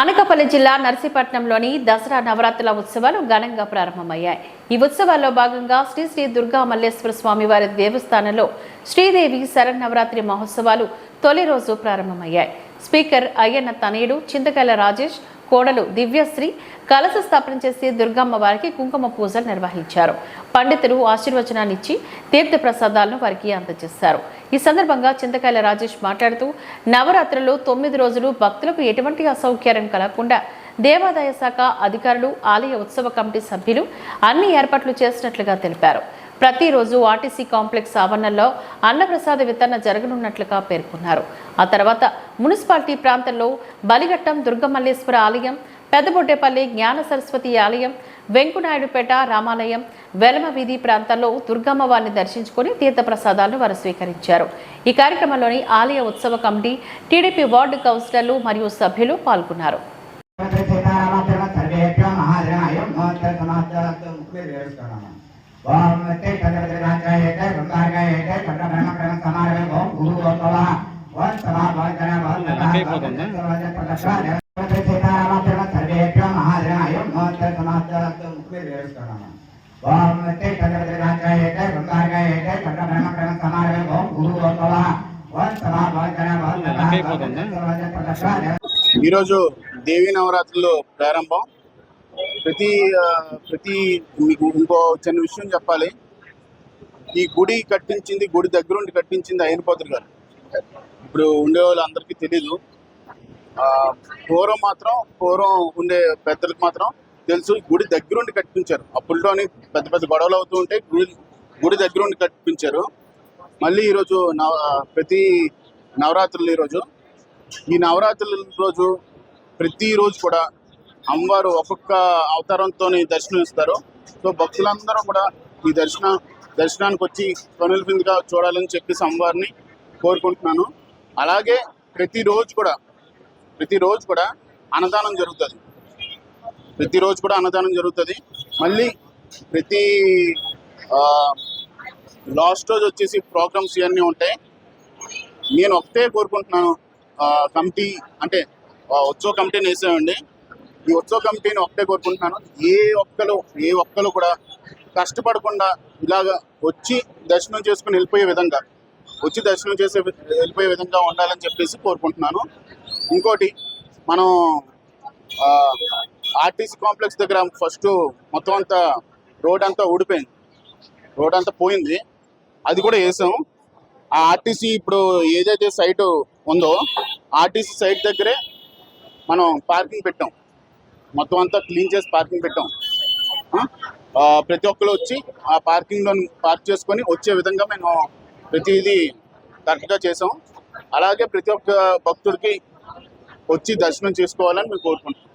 అనకాపల్లి జిల్లా నర్సీపట్నంలోని దసరా నవరాత్రుల ఉత్సవాలు ఘనంగా ప్రారంభమయ్యాయి. ఈ ఉత్సవాల్లో భాగంగా శ్రీ శ్రీ దుర్గా మల్లేశ్వర స్వామివారి దేవస్థానంలో శ్రీదేవి శరన్నవరాత్రి మహోత్సవాలు తొలి రోజు ప్రారంభమయ్యాయి. స్పీకర్ అయ్యన్న తనయుడు చింతకాయల రాజేష్, కోడలు దివ్యశ్రీ కలశ స్థాపన చేసి దుర్గమ్మ వారికి కుంకుమ పూజలు నిర్వహించారు. పండితులు ఆశీర్వచనాన్నిచ్చి తీర్థ ప్రసాదాలను వారికి అందజేశారు. ఈ సందర్భంగా చింతకాయల రాజేష్ మాట్లాడుతూ నవరాత్రులు 9 రోజులు భక్తులకు ఎటువంటి అసౌకర్యం కలగకుండా దేవాదాయ శాఖ అధికారులు, ఆలయ ఉత్సవ కమిటీ సభ్యులు అన్ని ఏర్పాట్లు చేసినట్లుగా తెలిపారు. ప్రతిరోజు ఆర్టీసీ కాంప్లెక్స్ ఆవరణలో అన్నప్రసాద వితరణ జరగనున్నట్లుగా పేర్కొన్నారు. ఆ తర్వాత మున్సిపాలిటీ ప్రాంతంలో బలిఘట్టం దుర్గమల్లేశ్వర ఆలయం, పెద్దబొడ్డేపల్లి జ్ఞాన సరస్వతి ఆలయం, వెంకునాయుడుపేట రామాలయం, వెలమ వీధి ప్రాంతాల్లో దుర్గమ్మ వారిని దర్శించుకుని తీర్థ ప్రసాదాలను వారు స్వీకరించారు. ఈ కార్యక్రమంలోని ఆలయ ఉత్సవ కమిటీ, టీడీపీ వార్డు కౌన్సిలర్లు మరియు సభ్యులు పాల్గొన్నారు. ओम ते तदराजायते गंगागायते चक्रब्रह्म समारवे ओम गुरु ओम भवा ओम समा भवजना भवना सर्वजन प्रदर्शन सीताराम सर्वेभ्यो महाजनाय मोत्त समाप्त मुखे वेरस्करम ओम ते तदराजायते गंगागायते चक्रब्रह्म समारवे ओम गुरु ओम भवा ओम समा भवजना भवना सर्वजन प्रदर्शन ఈ రోజు దేవి నవరాత్రులు ప్రారంభం. ప్రతి మీకు ఇంకో చిన్న విషయం చెప్పాలి. ఈ గుడి కట్టించింది, గుడి దగ్గరుండి కట్టించింది అయ్యనపోతులు గారు. ఇప్పుడు ఉండే వాళ్ళందరికీ తెలీదు. పూర్వం ఉండే పెద్దలకు మాత్రం తెలుసు. గుడి దగ్గరుండి కట్టించారు. అప్పుల్లోని పెద్ద పెద్ద గొడవలు అవుతూ ఉంటే గుడి దగ్గరుండి కట్టించారు. మళ్ళీ ఈరోజు ప్రతి నవరాత్రులు ఈ నవరాత్రుల రోజు ప్రతిరోజు కూడా అమ్మవారు ఒక్కొక్క అవతారంతో దర్శనం ఇస్తారు. సో భక్తులందరూ కూడా ఈ దర్శనానికి వచ్చి కనులవిందుగా చూడాలని చెప్పేసి అమ్మవారిని కోరుకుంటున్నాను. అలాగే ప్రతిరోజు కూడా అన్నదానం జరుగుతుంది. మళ్ళీ ప్రతి లాస్ట్ రోజు వచ్చేసి ప్రోగ్రామ్స్ ఇవన్నీ ఉంటాయి. నేను ఒకటే కోరుకుంటున్నాను, కమిటీ అంటే ఉత్సవ కమిటీని వేసామండి. ఈ ఉత్సవ కమిటీని ఒకటే కోరుకుంటున్నాను, ఏ ఒక్కరు కూడా కష్టపడకుండా ఇలాగా వచ్చి దర్శనం చేసుకుని వెళ్ళిపోయే విధంగా ఉండాలని చెప్పేసి కోరుకుంటున్నాను. ఇంకోటి, మనం ఆర్టీసీ కాంప్లెక్స్ దగ్గర ఫస్ట్ మొత్తం అంతా రోడ్ అంతా పోయింది. అది కూడా వేసాం. ఆ ఆర్టీసీ ఇప్పుడు ఏదైతే సైటు ఉందో ఆర్టీసీ సైట్ దగ్గరే మనం పార్కింగ్ పెట్టాం. మొత్తం అంతా క్లీన్ చేసి పార్కింగ్ పెట్టాం. ప్రతి ఒక్కరు వచ్చి ఆ పార్కింగ్లో పార్క్ చేసుకొని వచ్చే విధంగా మేము ప్రతిదీ కరెక్ట్గా చేసాం. అలాగే ప్రతి ఒక్క భక్తుడికి వచ్చి దర్శనం చేసుకోవాలని మేము కోరుకుంటున్నాం.